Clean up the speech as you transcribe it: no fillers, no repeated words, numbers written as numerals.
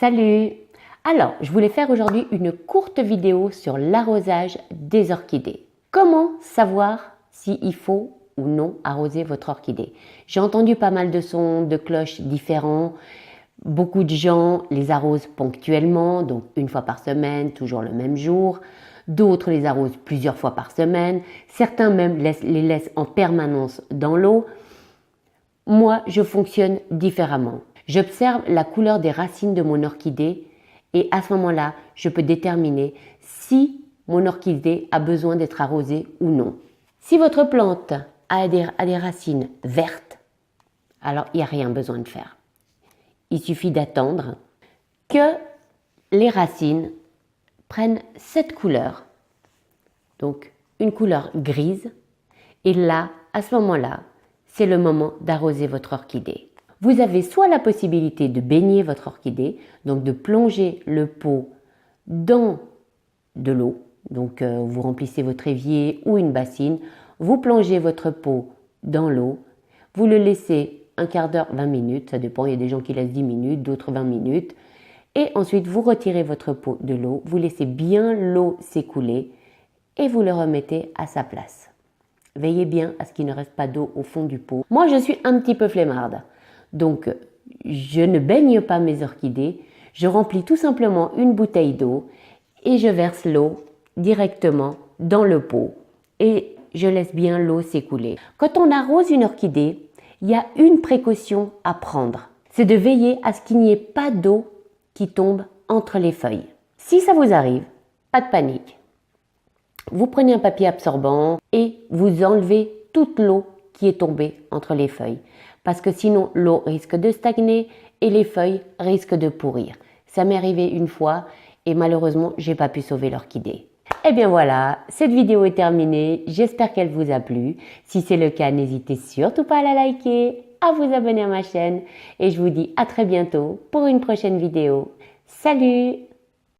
Salut! Alors, je voulais faire aujourd'hui une courte vidéo sur l'arrosage des orchidées. Comment savoir s'il faut ou non arroser votre orchidée? J'ai entendu pas mal de sons de cloches différents. Beaucoup de gens les arrosent ponctuellement, donc une fois par semaine, toujours le même jour. D'autres les arrosent plusieurs fois par semaine. Certains même les laissent en permanence dans l'eau. Moi, je fonctionne différemment. J'observe la couleur des racines de mon orchidée et à ce moment-là, je peux déterminer si mon orchidée a besoin d'être arrosée ou non. Si votre plante a des racines vertes, alors il n'y a rien besoin de faire. Il suffit d'attendre que les racines prennent cette couleur, donc une couleur grise, et là, à ce moment-là, c'est le moment d'arroser votre orchidée. Vous avez soit la possibilité de baigner votre orchidée, donc de plonger le pot dans de l'eau, donc vous remplissez votre évier ou une bassine, vous plongez votre pot dans l'eau, vous le laissez un quart d'heure, 20 minutes, ça dépend, il y a des gens qui laissent 10 minutes, d'autres 20 minutes, et ensuite vous retirez votre pot de l'eau, vous laissez bien l'eau s'écouler et vous le remettez à sa place. Veillez bien à ce qu'il ne reste pas d'eau au fond du pot. Moi, je suis un petit peu flemmarde. Donc, je ne baigne pas mes orchidées, je remplis tout simplement une bouteille d'eau et je verse l'eau directement dans le pot et je laisse bien l'eau s'écouler. Quand on arrose une orchidée, il y a une précaution à prendre, c'est de veiller à ce qu'il n'y ait pas d'eau qui tombe entre les feuilles. Si ça vous arrive, pas de panique. Vous prenez un papier absorbant et vous enlevez toute l'eau qui est tombée entre les feuilles. Parce que sinon, l'eau risque de stagner et les feuilles risquent de pourrir. Ça m'est arrivé une fois et malheureusement, j'ai pas pu sauver l'orchidée. Et bien voilà, cette vidéo est terminée. J'espère qu'elle vous a plu. Si c'est le cas, n'hésitez surtout pas à la liker, à vous abonner à ma chaîne. Et je vous dis à très bientôt pour une prochaine vidéo. Salut!